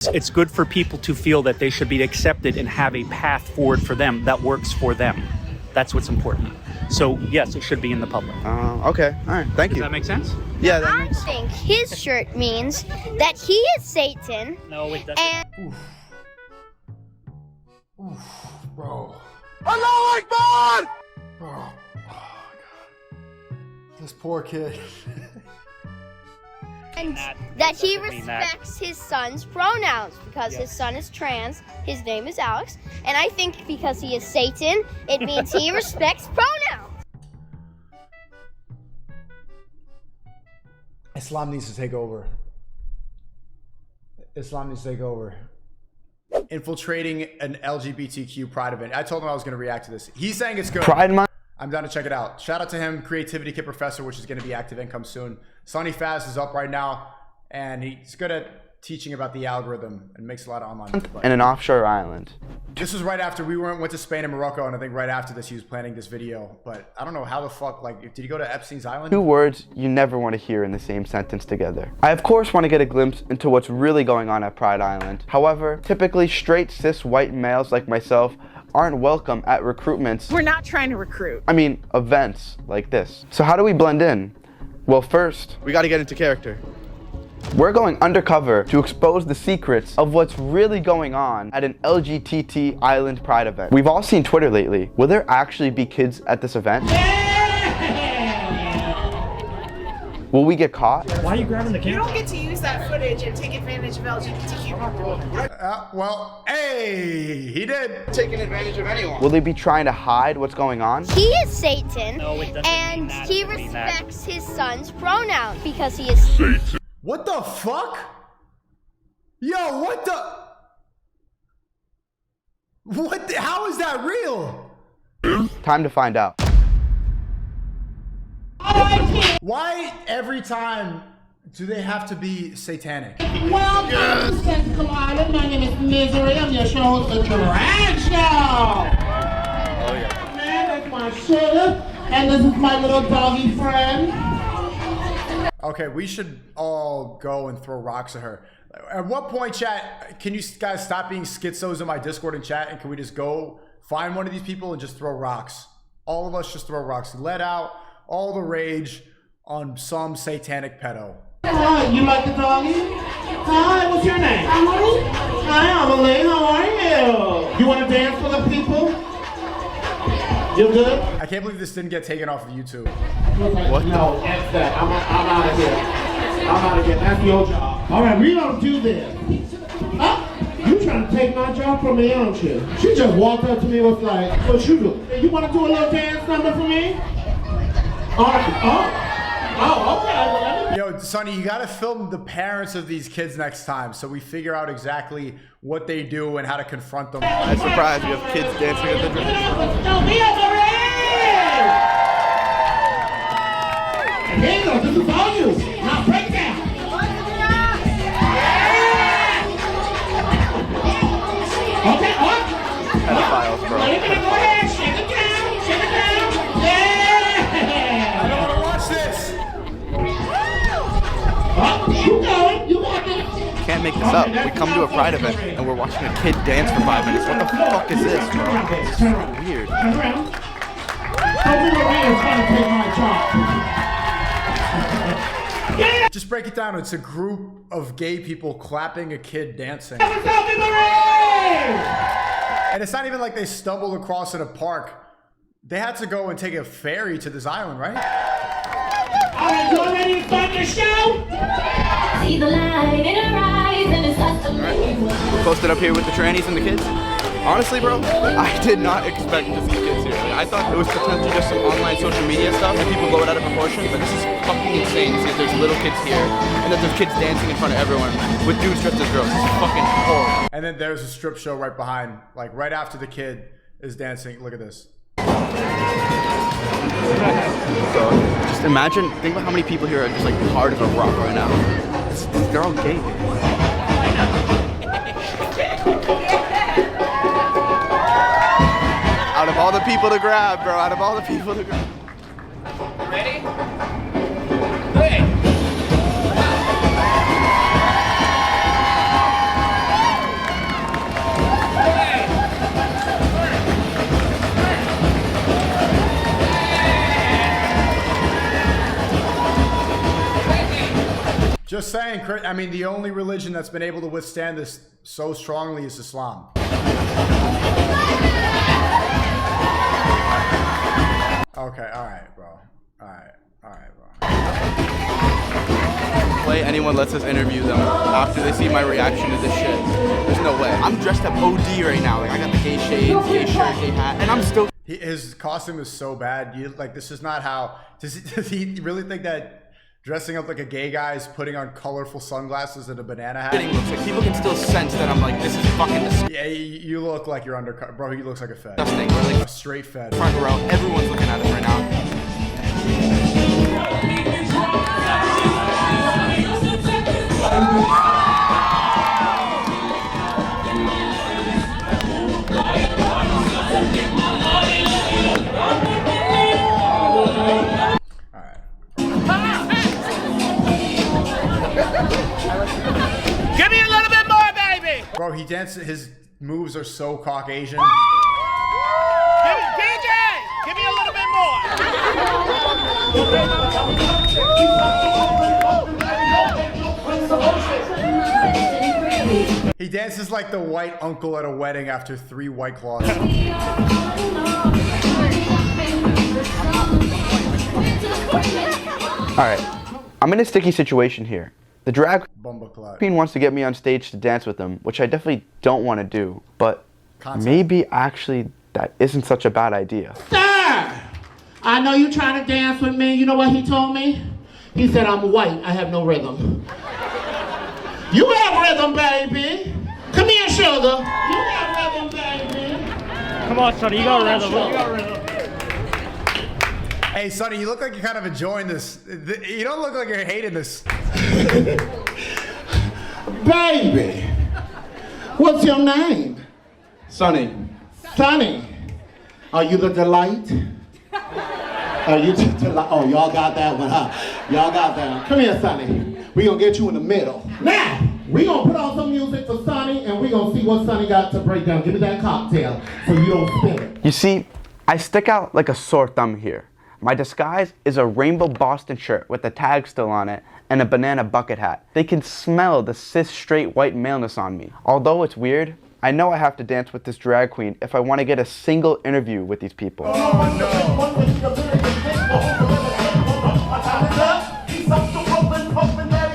It's good for people to feel that they should be accepted and have a path forward for them that works for them. That's what's important. So yes, it should be in the public. Okay, all right, thank you. Does that make sense? Yeah, I think his shirt means that he is Satan. No, it doesn't. And Oof, bro. Allah Akbar! Bro. Oh my God. This poor kid. And that he respects his son's pronouns because his son is trans, his name is Alex, and I think because he is Satan, it means he respects pronouns. Islam needs to take over. Islam needs to take over. Infiltrating an LGBTQ pride event. I told him I was going to react to this. He's saying it's good. Pride Month. I'm down to check it out. Shout out to him, Creativity Kit Professor, which is going to be active income soon. Sonny Faz is up right now, and he's good at teaching about the algorithm and makes a lot of online. And an offshore island. This was right after we went to Spain and Morocco, and I think right after this he was planning this video. But I don't know how the fuck, like, did he go to Epstein's Island? 2 words you never want to hear in the same sentence together. I of course want to get a glimpse into what's really going on at Pride Island. However, typically straight cis white males like myself aren't welcome at recruitments. We're not trying to recruit. I mean, events like this. So how do we blend in? Well, first, we got to get into character. We're going undercover to expose the secrets of what's really going on at an LGBT Island Pride event. We've all seen Twitter lately. Will there actually be kids at this event? Will we get caught? Why are you grabbing the camera? You don't get to use that footage and take advantage of LGBTQ people. Well, hey, he did. Taking advantage of anyone. Will they be trying to hide what's going on? He is Satan, No, it doesn't and mean that. he It doesn't mean that. respects his son's pronouns because he is Satan. What the fuck? Yo, what the? What the, how is that real? Time to find out. Why every time do they have to be satanic? Welcome to Sneako Island. My name is Misery. I'm your show, The Drag Show. Oh yeah. Man, that's my sugar. And this is my little doggy friend. Okay, we should all go and throw rocks at her. At what point, chat, can you guys stop being schizos in my Discord and chat, and can we just go find one of these people and just throw rocks? All of us just throw rocks. Let out all the rage on some satanic pedo. Hi, you like the doggy? Hi, what's your name? Emily. Hi, Emily. How are you? You want to dance for the people? You good? I can't believe this didn't get taken off of YouTube. What? No, that's that. I'm out of here. I'm out of here. That's your job. All right, we don't do this. You trying to take my job from me, aren't you? She just walked up to me and was like, what you do? You want to do a little dance number for me? All right. Oh, okay. Well, let me... Yo, Sonny, you gotta film the parents of these kids next time so we figure out exactly what they do and how to confront them. I'm surprised we have kids dancing at the tradition. Don't be afraid! Here you go, this is all you. Now break down. Okay, up. Pedophiles, bro. Go ahead, shake it down, shake it down. Yeah! I don't wanna watch this! You going, you got it. Can't make this up. We come to a pride event and we're watching a kid dance for 5 minutes. What the fuck is this, bro? This is so weird. Turn around. Sophie Marie is trying to take my job. Just break it down. It's a group of gay people clapping a kid dancing. Sophie Marie! And it's not even like they stumbled across in a park. They had to go and take a ferry to this island, right? All right, you ready to start the show? See the light in her eyes and it's us to We're posted up here with the trannies and the kids. Honestly, bro, I did not expect to see kids here. I thought it was potentially just some online social media stuff and people blow it out of proportion, but this is fucking insane to see that there's little kids here and that there's kids dancing in front of everyone with dudes dressed as girls. This is fucking horrible. And then there's a strip show right behind, like right after the kid is dancing. Look at this. So, just imagine, think about how many people here are just like hard as a rock right now. They're all gay. Out of all the people to grab, bro, out of all the people to grab. Ready? Hey! Just saying, I mean, the only religion that's been able to withstand this so strongly is Islam. Okay, all right, bro. All right, bro. Way anyone lets us interview them after they see my reaction to this shit. There's no way. I'm dressed up OD right now. Like I got the gay shades, gay shirt, gay hat, and I'm still. His costume is so bad. This is not how. Does he really think that dressing up like a gay guy is putting on colorful sunglasses and a banana hat? Like people can still sense that I'm like, this is fucking disgusting. Yeah, you look like you're undercut, bro. He looks like a fed. We're like a straight fed. Front row. Everyone's looking at him right now. Give me a little bit more, baby. Bro, he dances. His moves are so Caucasian. DJ, give me a little bit more. He dances like the white uncle at a wedding after 3 White Claws. Alright, I'm in a sticky situation here. The drag queen wants to get me on stage to dance with them, which I definitely don't want to do, but maybe actually that isn't such a bad idea. Sir! I know you're trying to dance with me. You know what he told me? He said I'm white, I have no rhythm. You have rhythm, baby. Come here, sugar. You have rhythm, baby. Come on, Sonny, you got rhythm. You got rhythm. Hey, Sonny, you look like you're kind of enjoying this. You don't look like you're hating this. Baby, what's your name? Sonny. Sonny. Are you the delight? Are you the delight? Oh, y'all got that one, huh? Y'all got that one. Come here, Sonny. We gonna get you in the middle. Now, we gonna put on some music for Sonny, and we gonna see what Sonny got to break down. Give me that cocktail so you don't spill it. You see, I stick out like a sore thumb here. My disguise is a rainbow Boston shirt with the tag still on it and a banana bucket hat. They can smell the cis straight white maleness on me. Although it's weird, I know I have to dance with this drag queen if I want to get a single interview with these people. Oh, no.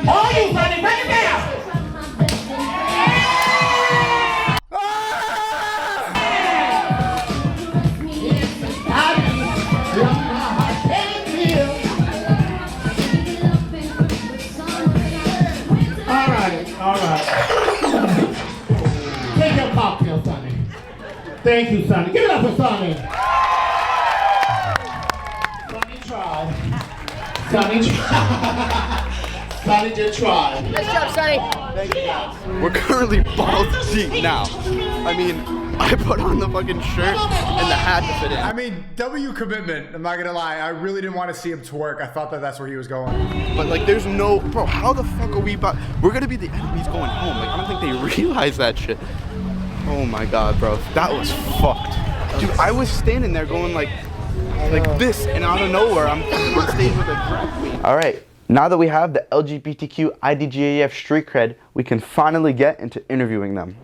Oh, you Sonny, break it down! All right. Take your cocktail, Sonny. Thank you, Sonny. Give it up for Sonny. Sonny tried. Sonny tried. Sonny just tried. Nice job, Sonny. Thank you, guys. We're currently balls deep now. I mean, I put on the fucking shirt and the hat to fit in. I mean, W commitment. I'm not gonna lie. I really didn't want to see him twerk. I thought that that's where he was going. But like, there's no, bro, how the fuck are we about, we're gonna be the enemies going home. Like, I don't think they realize that shit. Oh my God, bro, that was fucked. Dude, I was standing there going like this, and out of nowhere, I'm on stage with a drag queen. All right, now that we have the LGBTQ IDGAF street cred, we can finally get into interviewing them.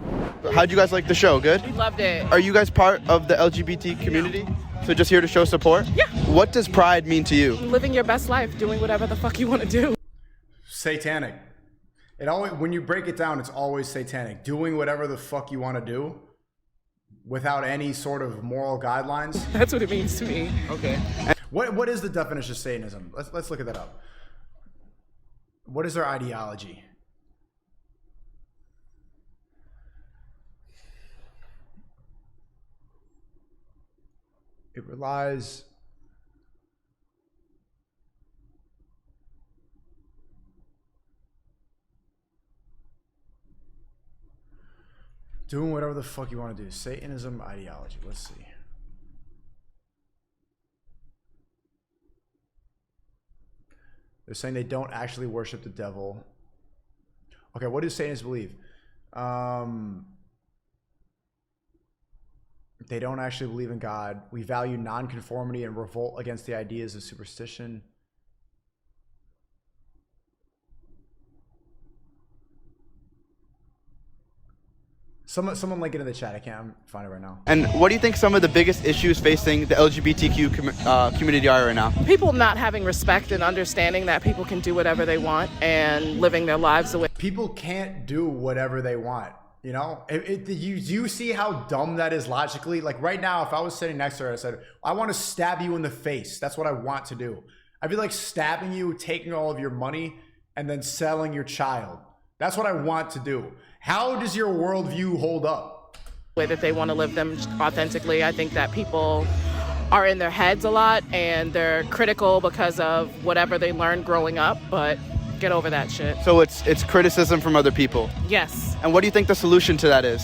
How'd you guys like the show? Good? We loved it. Are you guys part of the LGBT community? So just here to show support? Yeah. What does pride mean to you? Living your best life, doing whatever the fuck you want to do. Satanic. It always, when you break it down, it's always satanic. Doing whatever the fuck you want to do without any sort of moral guidelines. That's what it means to me. Okay. What is the definition of Satanism? Let's look at that up. What is their ideology? It relies doing whatever the fuck you want to do. Satanism ideology. Let's see. They're saying they don't actually worship the devil. Okay, what do Satanists believe? They don't actually believe in God. We value nonconformity and revolt against the ideas of superstition. Someone link it in the chat. I can't find it right now. And what do you think some of the biggest issues facing the LGBTQ community are right now? People not having respect and understanding that people can do whatever they want and living their lives the way. People can't do whatever they want. You know, you see how dumb that is logically? Like right now, if I was sitting next to her, I said, I want to stab you in the face. That's what I want to do. I'd be like stabbing you, taking all of your money, and then selling your child. That's what I want to do. How does your worldview hold up? Way that they want to live them authentically. I think that people are in their heads a lot and they're critical because of whatever they learned growing up, but get over that shit. So it's criticism from other people. Yes. And what do you think the solution to that is?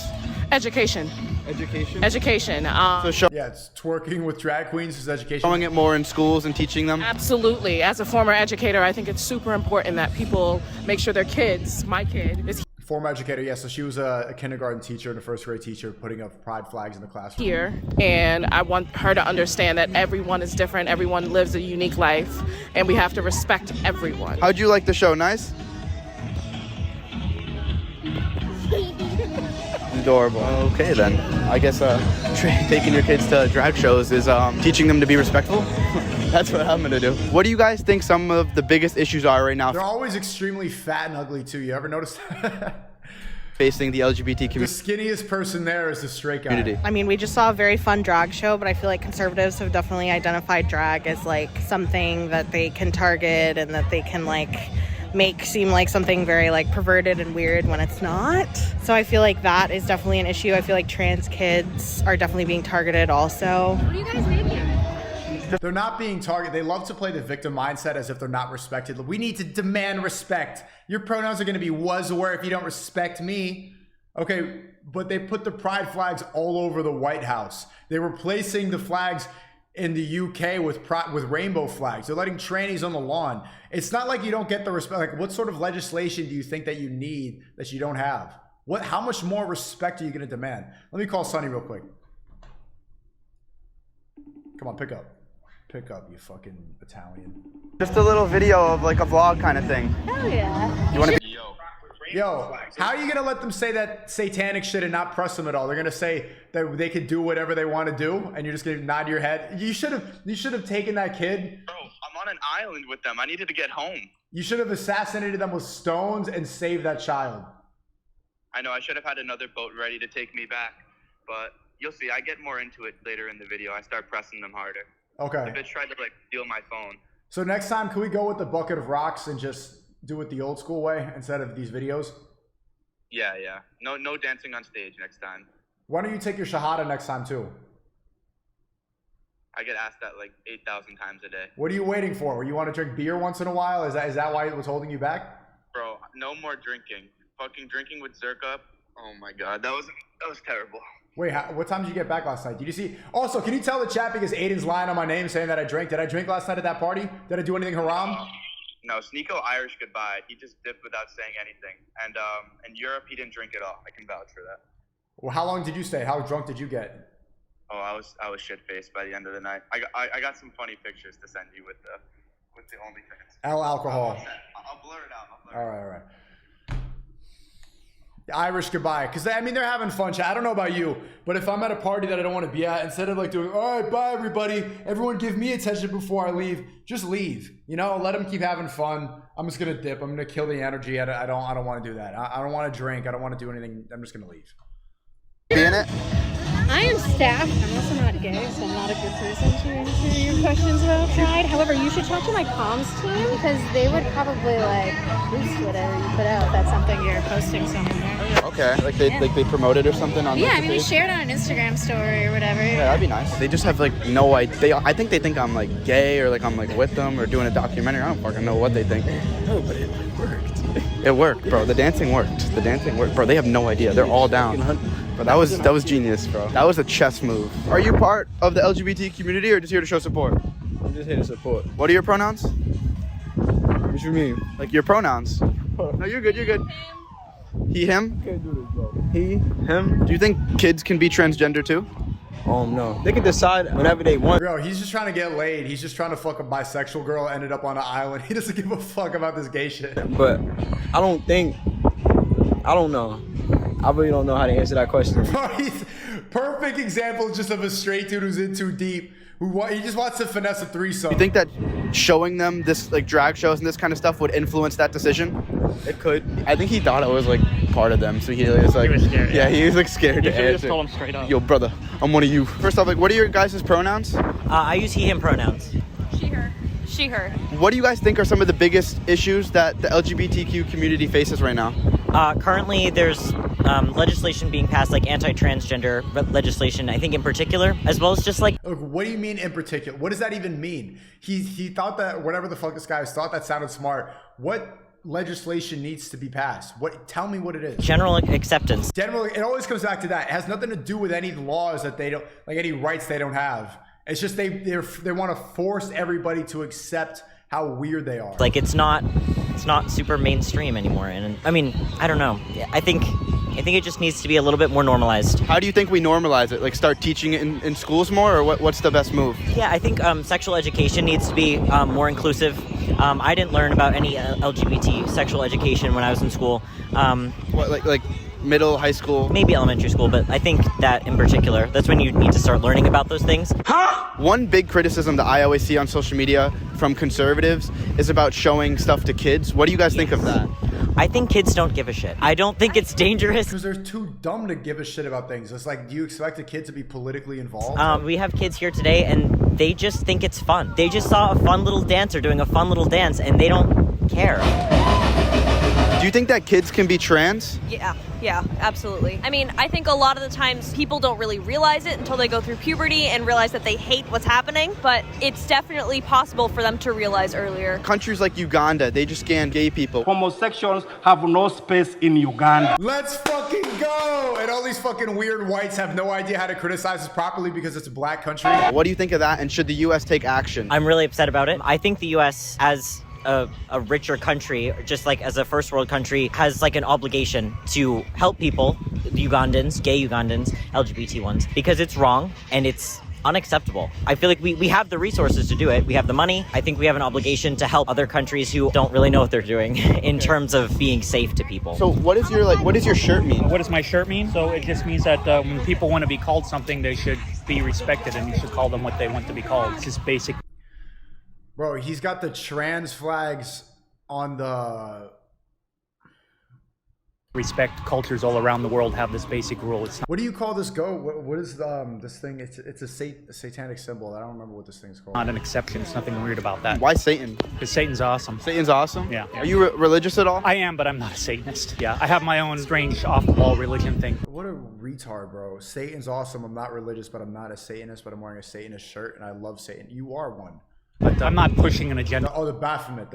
Education. Education? Education. Yeah, it's twerking with drag queens is education. Showing it more in schools and teaching them? Absolutely. As a former educator, I think it's super important that people make sure their kids, my kid, is Former educator, yeah, so she was a kindergarten teacher and a first grade teacher putting up pride flags in the classroom. here, and I want her to understand that everyone is different, everyone lives a unique life, and we have to respect everyone. How'd you like the show? Nice? Adorable. Okay then. I guess taking your kids to drag shows is teaching them to be respectful. That's what I'm gonna do. What do you guys think some of the biggest issues are right now? They're always extremely fat and ugly too. You ever notice that? Facing the LGBT community. The skinniest person there is the straight guy. I mean, we just saw a very fun drag show, but I feel like conservatives have definitely identified drag as like something that they can target and that they can like make seem like something very like perverted and weird when it's not. So I feel like that is definitely an issue. I feel like trans kids are definitely being targeted also. What are you guys making? They're not being targeted. They love to play the victim mindset as if they're not respected. We need to demand respect. Your pronouns are going to be was or were if you don't respect me. Okay, but they put the pride flags all over the White House. They're replacing the flags in the UK with rainbow flags. They're letting trannies on the lawn. It's not like you don't get the respect. Like, what sort of legislation do you think that you need that you don't have? How much more respect are you going to demand? Let me call Sonny real quick. Come on, pick up. Pick up, you fucking Italian. Just a little video of like a vlog kind of thing. Hell yeah. You want to? Yo, how are you gonna let them say that satanic shit and not press them at all? They're gonna say that they could do whatever they want to do, and you're just gonna nod your head. You should have taken that kid. Bro, I'm on an island with them. I needed to get home. You should have assassinated them with stones and saved that child. I know I should have had another boat ready to take me back, but you'll see. I get more into it later in the video. I start pressing them harder. Okay. The bitch tried to like steal my phone. So next time, can we go with the bucket of rocks and just do it the old school way instead of these videos? Yeah. No dancing on stage next time. Why don't you take your shahada next time too? I get asked that like 8,000 times a day. What are you waiting for? You want to drink beer once in a while? Is that why it was holding you back? Bro, no more drinking. Fucking drinking with Zerka. Oh my god, that was terrible. Wait, what time did you get back last night? Did you see? Also, can you tell the chat because Aiden's lying on my name saying that I drank? Did I drink last night at that party? Did I do anything haram? No, Sneako Irish goodbye. He just dipped without saying anything. And in Europe, he didn't drink at all. I can vouch for that. Well, how long did you stay? How drunk did you get? Oh, I was shit faced by the end of the night. I got some funny pictures to send you with the OnlyFans. Alcohol. I'll blur it out. All right. Irish goodbye, because I mean they're having fun. I don't know about you, but if I'm at a party that I don't want to be at, instead of like doing all right, bye everybody, everyone give me attention before I leave, just leave. You know, let them keep having fun. I'm just gonna dip. I'm gonna kill the energy. I don't want to do that. I don't want to drink. I don't want to do anything. I'm just gonna leave. Be in it. I am staff. I'm also not gay, so I'm not a good person to answer your questions about pride. However, you should talk to my comms team because they would probably like boost whatever you put out. That's something you're posting somewhere. Okay, like they promote it or something on. Yeah, I mean, you share it on an Instagram story or whatever. Yeah, that'd be nice. They just have like no idea. I think they think I'm like gay or like I'm like with them or doing a documentary. I don't fucking know what they think. No, but it worked. It worked, bro. The dancing worked, bro. They have no idea. They're all down. But that was genius, bro. That was a chess move. Are you part of the LGBT community or just here to show support? I'm just here to support. What are your pronouns? What you mean? Like your pronouns. No, you're good. He, him? Can't do this, bro. He, him? Do you think kids can be transgender too? No. They can decide whenever they want. Bro, he's just trying to get laid. He's just trying to fuck a bisexual girl, ended up on an island. He doesn't give a fuck about this gay shit. But I don't know. I really don't know how to answer that question. He's perfect example just of a straight dude who's in too deep. He just wants to finesse a threesome. You think that showing them this like drag shows and this kind of stuff would influence that decision? It could. I think he thought it was like part of them, so he was like, He was scared. Yeah, he was like scared You to should have answer. just told him straight up. Yo, brother, I'm one of you. First off, like, what are your guys' pronouns? I use he, him pronouns. She, her. She, her. What do you guys think are some of the biggest issues that the LGBTQ community faces right now? Currently, there's legislation being passed, like anti-transgender legislation, I think in particular, as well as just like... What do you mean in particular? What does that even mean? He thought that, whatever the fuck this guy thought that sounded smart. What legislation needs to be passed? Tell me what it is. General acceptance. It always comes back to that. It has nothing to do with any laws that they don't, like any rights they don't have. It's just they want to force everybody to accept how weird they are. Like it's not super mainstream anymore, and I mean, I don't know. I think it just needs to be a little bit more normalized. How do you think we normalize it? Like start teaching it in schools more, or what's the best move? Yeah, I think sexual education needs to be more inclusive. I didn't learn about any LGBT sexual education when I was in school. What, like middle, high school? Maybe elementary school, but I think that in particular, that's when you need to start learning about those things. One big criticism that I always see on social media from conservatives is about showing stuff to kids. What do you guys think of that? I think kids don't give a shit. I don't think it's dangerous. Because they're too dumb to give a shit about things. It's like, do you expect a kid to be politically involved? We have kids here today, and they just think it's fun. They just saw a fun little dancer doing a fun little dance, and they don't care. Do you think that kids can be trans? Yeah, absolutely. I mean, I think a lot of the times people don't really realize it until they go through puberty and realize that they hate what's happening, but it's definitely possible for them to realize earlier. Countries like Uganda, they just scan gay people. Homosexuals have no space in Uganda. Let's fucking go! And all these fucking weird whites have no idea how to criticize us properly because it's a black country. What do you think of that, and should the U.S. take action? I'm really upset about it. I think the U.S. as a richer country, just like as a first world country, has like an obligation to help people, Ugandans, gay Ugandans, LGBT ones, because it's wrong and it's unacceptable. I feel like we have the resources to do it. We have the money. I think we have an obligation to help other countries who don't really know what they're doing in terms of being safe to people. So what does your shirt mean? What does my shirt mean? So it just means that when people want to be called something, they should be respected, and you should call them what they want to be called. It's just basic. Bro, he's got the trans flags on the... Respect cultures all around the world have this basic rule. It's not, what do you call this what is this thing? It's a satanic symbol. I don't remember what this thing's called. not an exception. It's nothing weird about that. Why Satan? Because Satan's awesome. Satan's awesome? Yeah. Are you religious at all? I am, but I'm not a Satanist. Yeah, I have my own strange off-the-wall religion thing. What a retard, bro. Satan's awesome. I'm not religious, but I'm not a Satanist, but I'm wearing a Satanist shirt, and I love Satan. You are one. But I'm not pushing an agenda. Oh, the Baphomet.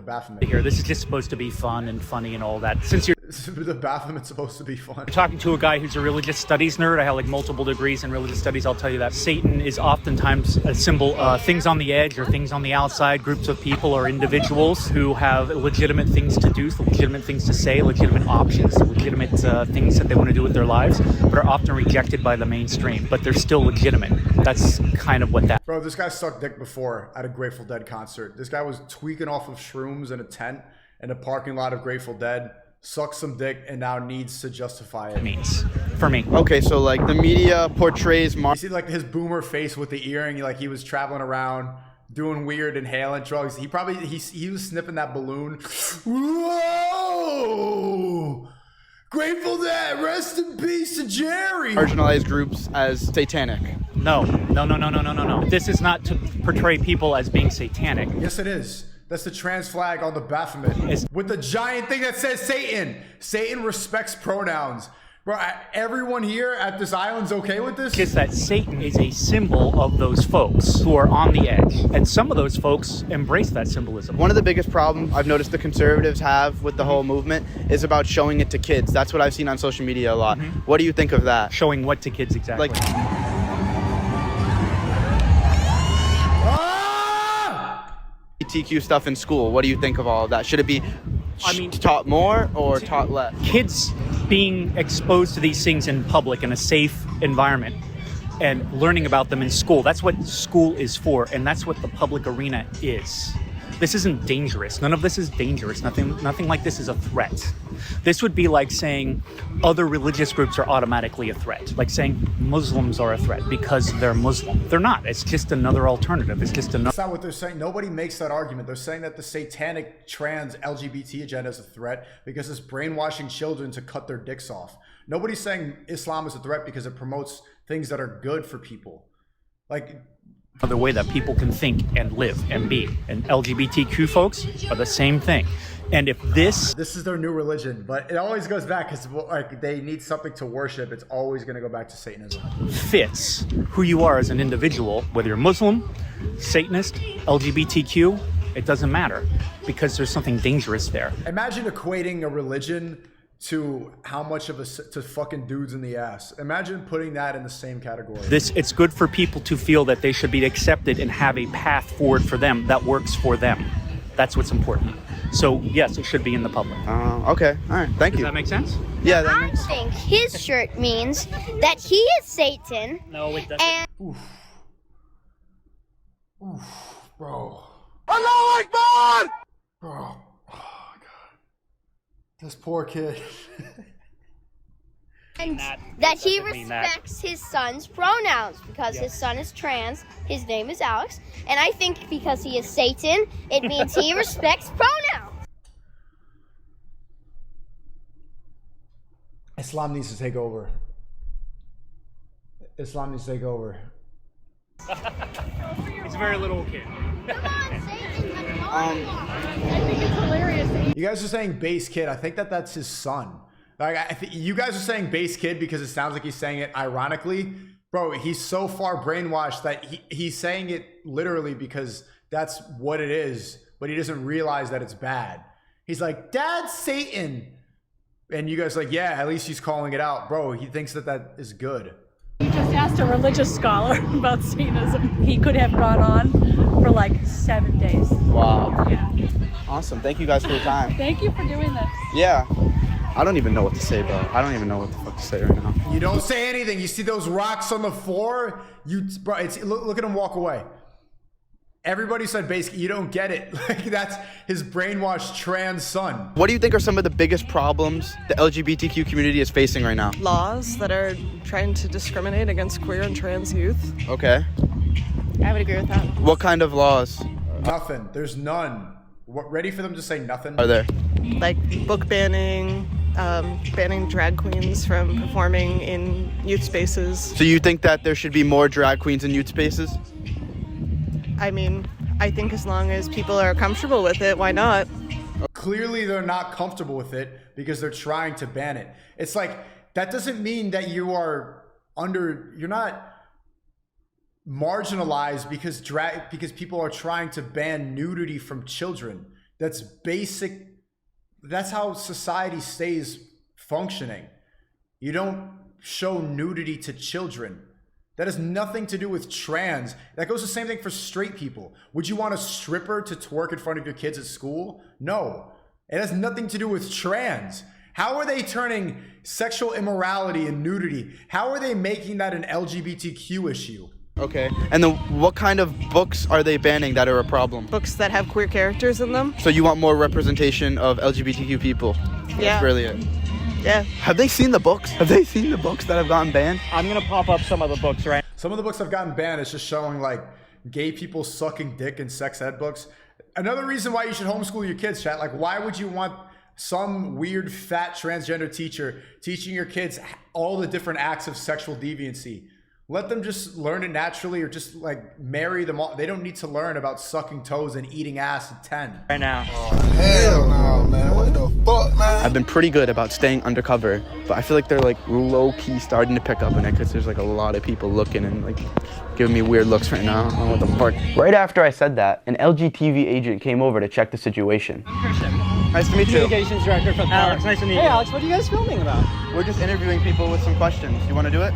Here, this is just supposed to be fun and funny and all that. Since you're the Baphomet's supposed to be fun. talking to a guy who's a religious studies nerd, I have like multiple degrees in religious studies. I'll tell you that Satan is oftentimes a symbol, things on the edge or things on the outside, groups of people or individuals who have legitimate things to do, legitimate things to say, legitimate options, legitimate things that they want to do with their lives, but are often rejected by the mainstream. But they're still legitimate. That's kind of what that. Bro, this guy sucked dick before at a Grateful Dead concert. This guy was tweaking off of shrooms in a tent in a parking lot of Grateful Dead, sucked some dick, and now needs to justify it. Means for me. Okay, so like the media portrays You see like his boomer face with the earring, like he was traveling around doing weird inhaling drugs. He was sniffing that balloon. Whoa! Grateful Dead, rest in peace to Jerry. marginalized groups as satanic. No. This is not to portray people as being satanic. Yes, it is. That's the trans flag on the Baphomet. With the giant thing that says Satan. Satan respects pronouns. Bro, everyone here at this island's okay with this? Is that Satan is a symbol of those folks who are on the edge. And some of those folks embrace that symbolism. One of the biggest problems I've noticed the conservatives have with the whole movement is about showing it to kids. That's what I've seen on social media a lot. What do you think of that? Showing what to kids exactly? Like, LGBTQ stuff in school. What do you think of all of that? Should it be taught more or taught less? Kids being exposed to these things in public in a safe environment and learning about them in school. That's what school is for, and that's what the public arena is. This isn't dangerous. None of this is dangerous. Nothing like this is a threat. This would be like saying other religious groups are automatically a threat. Like saying Muslims are a threat because they're Muslim. They're not. It's just another alternative. It's just another. That's not what they're saying. Nobody makes that argument. They're saying that the satanic trans LGBT agenda is a threat because it's brainwashing children to cut their dicks off. Nobody's saying Islam is a threat because it promotes things that are good for people. Like, another way that people can think and live and be. And LGBTQ folks are the same thing. And if this is their new religion, but it always goes back because like they need something to worship. It's always going to go back to Satanism. fits who you are as an individual, whether you're Muslim, Satanist, LGBTQ, it doesn't matter because there's something dangerous there. Imagine equating a religion to how much of to fucking dudes in the ass. Imagine putting that in the same category. It's good for people to feel that they should be accepted and have a path forward for them that works for them. That's what's important. So yes, it should be in the public. Okay, all right, thank you. Does that make sense? Yeah, I think his shirt means that he is Satan. No, it doesn't. And Oof, bro. Allah Akbar! Bro. Oh my god. This poor kid. And that he respects his son's pronouns because his son is trans, his name is Alex, and I think because he is Satan, it means he respects pronouns. Islam needs to take over. Islam needs to take over. He's a very little kid. I think it's hilarious. You guys are saying base kid. I think that's his son. Like, you guys are saying base kid because it sounds like he's saying it ironically. Bro, he's so far brainwashed that he's saying it literally because that's what it is, but he doesn't realize that it's bad. He's like, Dad's Satan. And you guys are like, yeah, at least he's calling it out. Bro, he thinks that is good. He just asked a religious scholar about Satanism. He could have brought on for like 7 days. Wow. Yeah. Awesome. Thank you guys for your time. Thank you for doing this. Yeah. I don't even know what to say, bro. I don't even know what the fuck to say right now. You don't say anything. You see those rocks on the floor? Bro, look at him walk away. Everybody said basically, you don't get it. Like, that's his brainwashed trans son. What do you think are some of the biggest problems the LGBTQ community is facing right now? Laws that are trying to discriminate against queer and trans youth. Okay. I would agree with that. What kind of laws? Nothing. There's none. Ready for them to say nothing? Are there? Like book banning, banning drag queens from performing in youth spaces. So you think that there should be more drag queens in youth spaces? I mean, I think as long as people are comfortable with it, why not? Clearly they're not comfortable with it because they're trying to ban it. It's like, that doesn't mean that you're not marginalized because people are trying to ban nudity from children. That's basic. That's how society stays functioning. You don't show nudity to children. That has nothing to do with trans. That goes the same thing for straight people. Would you want a stripper to twerk in front of your kids at school? No. It has nothing to do with trans. How are they turning sexual immorality and nudity? How are they making that an LGBTQ issue? Okay. And then what kind of books are they banning that are a problem? Books that have queer characters in them. So you want more representation of LGBTQ people? Yeah. That's brilliant. Yeah. Have they seen the books? Have they seen the books that have gotten banned? I'm going to pop up some of the books, right? Some of the books have gotten banned. It's just showing like gay people sucking dick in sex ed books. Another reason why you should homeschool your kids, chat. Like, why would you want some weird fat transgender teacher teaching your kids all the different acts of sexual deviancy? Let them just learn it naturally, or just like marry them all. They don't need to learn about sucking toes and eating ass at 10. Right now. Oh, hell no, man. What the fuck, man? I've been pretty good about staying undercover, but I feel like they're like low-key starting to pick up on it because there's like a lot of people looking and like giving me weird looks right now. I don't know what the fuck. Right after I said that, an LGTV agent came over to check the situation. Nice to meet you. Communications director for the Alex, nice to meet you. Hey Alex, what are you guys filming about? We're just interviewing people with some questions. You want to do it?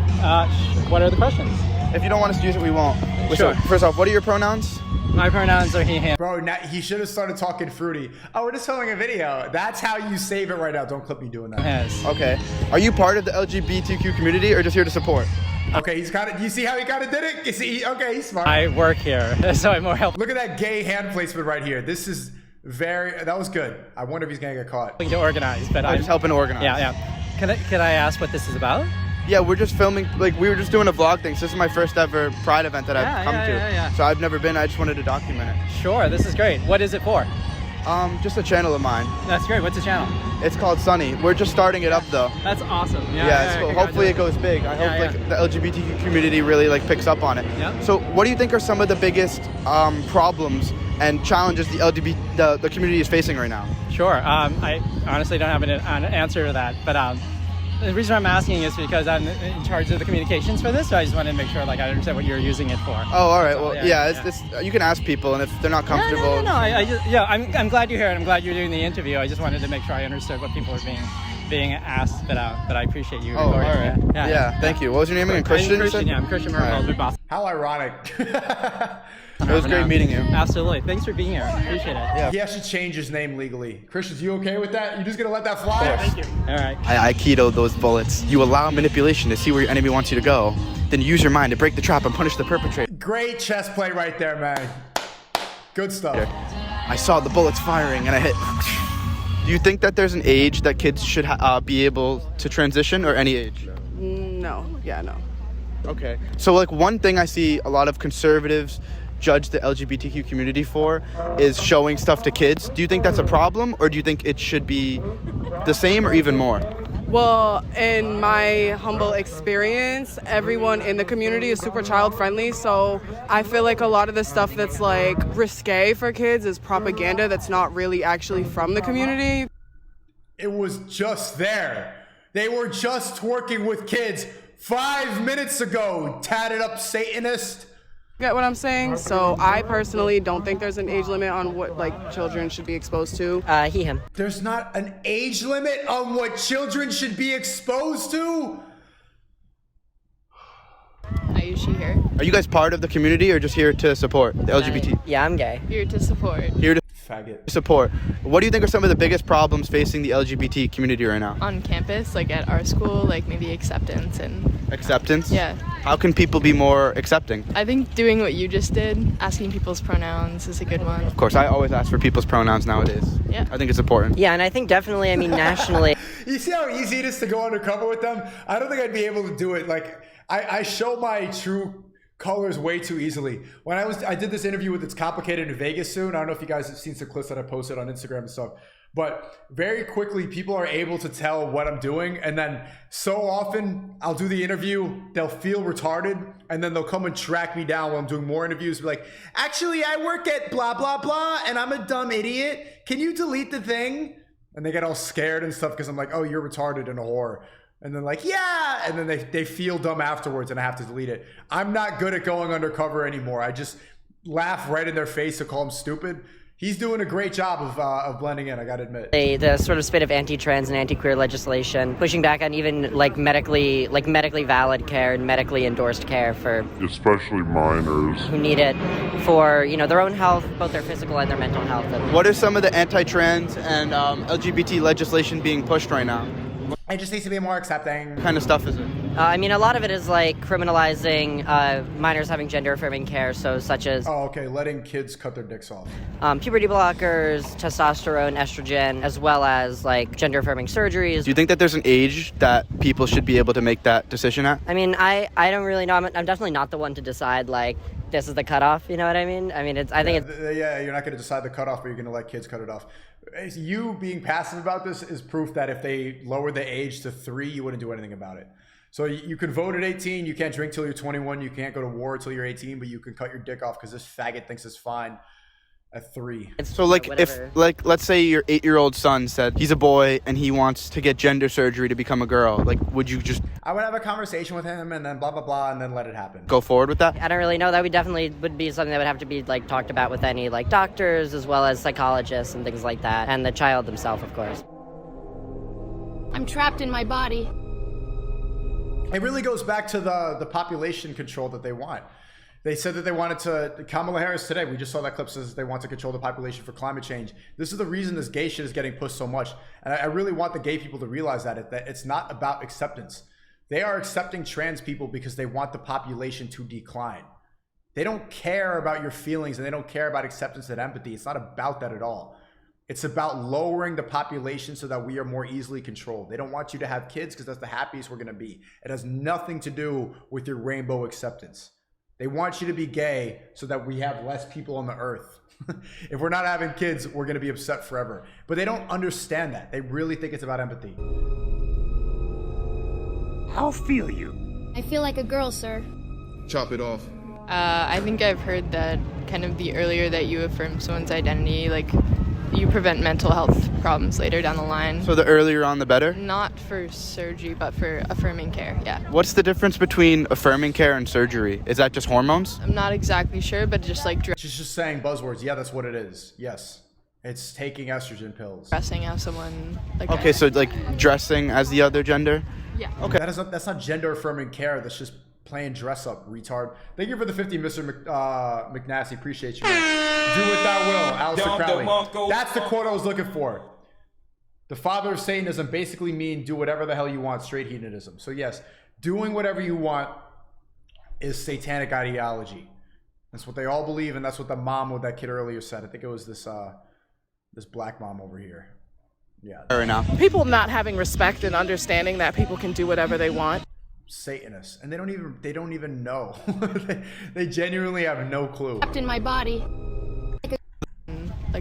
What are the questions? If you don't want us to use it, we won't. Sure. First off, what are your pronouns? My pronouns are he, him. Bro, he should have started talking fruity. Oh, we're just filming a video. That's how you save it right now. Don't clip me doing that. Yes. Okay. Are you part of the LGBTQ community or just here to support? Okay, he's kind of. You see how he kind of did it? You see? Okay, he's smart. I work here, so I'm more helpful. Look at that gay hand placement right here. This is very. That was good. I wonder if he's gonna get caught. To organize, but I'm just helping to organize. Yeah. Can I ask what this is about? Yeah, we're just filming. Like we were just doing a vlog thing. So this is my first ever Pride event that I've come to. Yeah. So I've never been. I just wanted to document it. Sure, this is great. What is it for? Just a channel of mine. That's great. What's the channel? It's called Sunny. We're just starting it up though. That's awesome. Yeah, it's cool. Hopefully it goes big. I hope like the LGBTQ community really like picks up on it. Yeah. So what do you think are some of the biggest problems and challenges the community is facing right now? Sure. I honestly don't have an answer to that, but the reason I'm asking is because I'm in charge of the communications for this, so I just wanted to make sure like I understand what you're using it for. Oh, all right. So, Well, it's you can ask people, and if they're not comfortable. No. I'm glad you're here, and I'm glad you're doing the interview. I just wanted to make sure I understood what people are being asked, but I appreciate you. Oh, all right. Yeah. Thank you. What was your name again? Christian? I'm Christian Murphy, Boston. How ironic. It was great meeting you. Absolutely. Thanks for being here. Appreciate it. Yeah. He has to change his name legally. Christian, you okay with that? You just gonna let that fly? Thank you. All right. I Aikido those bullets. You allow manipulation to see where your enemy wants you to go. Then use your mind to break the trap and punish the perpetrator. Great chest play right there, man. Good stuff. I saw the bullets firing and I hit. Do you think that there's an age that kids should be able to transition, or any age? No. Yeah, no. Okay. So like one thing I see a lot of conservatives judge the LGBTQ community for is showing stuff to kids. Do you think that's a problem, or do you think it should be the same or even more? Well, in my humble experience, everyone in the community is super child friendly, so I feel like a lot of the stuff that's like risque for kids is propaganda that's not really actually from the community. It was just there. They were just twerking with kids 5 minutes ago, tatted up Satanist. Get what I'm saying? So I personally don't think there's an age limit on what like children should be exposed to. He, him. There's not an age limit on what children should be exposed to? Are you she here? Are you guys part of the community or just here to support the LGBT? Yeah, I'm gay. Here to support. Here to faggot. Support. What do you think are some of the biggest problems facing the LGBT community right now? On campus, like at our school, like maybe acceptance and... Acceptance? Yeah. How can people be more accepting? I think doing what you just did, asking people's pronouns, is a good one. Of course, I always ask for people's pronouns nowadays. Yeah. I think it's important. Yeah, and I think definitely, nationally. You see how easy it is to go undercover with them? I don't think I'd be able to do it. Like, I show my true colors way too easily. When I did this interview with It's Complicated in Vegas soon. I don't know if you guys have seen some clips that I posted on Instagram and stuff. But very quickly, people are able to tell what I'm doing. And then so often, I'll do the interview, they'll feel retarded, and then they'll come and track me down while I'm doing more interviews. Be like, actually, I work at blah, blah, blah, and I'm a dumb idiot. Can you delete the thing? And they get all scared and stuff because I'm like, oh, you're retarded and a whore. And then like, yeah. And then they feel dumb afterwards and I have to delete it. I'm not good at going undercover anymore. I just laugh right in their face to call them stupid. He's doing a great job of blending in, I gotta admit. The sort of spit of anti-trans and anti-queer legislation, pushing back on even like medically valid care and medically endorsed care for especially minors who need it for their own health, both their physical and their mental health. What are some of the anti-trans and LGBT legislation being pushed right now? It just needs to be more accepting. What kind of stuff is it? A lot of it is like criminalizing minors having gender-affirming care, so such as... Oh, okay, letting kids cut their dicks off. Puberty blockers, testosterone, estrogen, as well as like gender-affirming surgeries. Do you think that there's an age that people should be able to make that decision at? I mean, I don't really know. I'm definitely not the one to decide, like, this is the cutoff, you know what I mean? I think it's... Yeah, you're not going to decide the cutoff, but you're going to let kids cut it off. You being passive about this is proof that if they lower the age to 3, you wouldn't do anything about it. So you can vote at 18, you can't drink till you're 21, you can't go to war till you're 18, but you can cut your dick off because this faggot thinks it's fine at 3. So like if let's say your 8-year-old son said he's a boy and he wants to get gender surgery to become a girl, like would you just... I would have a conversation with him and then blah blah blah and then let it happen. Go forward with that? I don't really know. That would be something that would have to be like talked about with any like doctors as well as psychologists and things like that, and the child himself, of course. I'm trapped in my body. It really goes back to the population control that they want. They said that they wanted to, Kamala Harris today, we just saw that clip, says they want to control the population for climate change. This is the reason this gay shit is getting pushed so much. And I really want the gay people to realize that it's not about acceptance. They are accepting trans people because they want the population to decline. They don't care about your feelings and they don't care about acceptance and empathy. It's not about that at all. It's about lowering the population so that we are more easily controlled. They don't want you to have kids because that's the happiest we're going to be. It has nothing to do with your rainbow acceptance. They want you to be gay so that we have less people on the earth. If we're not having kids, we're going to be upset forever. But they don't understand that. They really think it's about empathy. How feel you? I feel like a girl, sir. Chop it off. I think I've heard that kind of the earlier that you affirm someone's identity, like you prevent mental health problems later down the line. So the earlier on, the better? Not for surgery, but for affirming care, yeah. What's the difference between affirming care and surgery? Is that just hormones? I'm not exactly sure, but just like She's just saying buzzwords. Yeah, that's what it is. Yes. It's taking estrogen pills. dressing as someone like Okay, so like dressing as the other gender? Yeah. Okay. That's not gender affirming care. That's just playing dress up, retard. Thank you for the 50, Mr. McNasty. Appreciate you, man. Do what thou will, Alistair Crowley. That's the quote I was looking for. The father of Satanism basically mean do whatever the hell you want, straight hedonism. So yes, doing whatever you want is satanic ideology. That's what they all believe, and that's what the mom with that kid earlier said. I think it was this this black mom over here. Yeah. Right now. People not having respect and understanding that people can do whatever they want. Satanists, and they don't even know. they genuinely have no clue. In my body.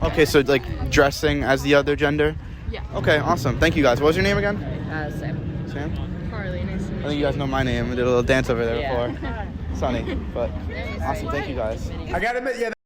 Okay, so like dressing as the other gender? Yeah. Okay, awesome. Thank you guys. What was your name again? Sam. Sam? Carly, nice to meet you. I think you guys know my name. We did a little dance over there before. Sunny, but awesome. Thank you guys. I gotta admit, yeah.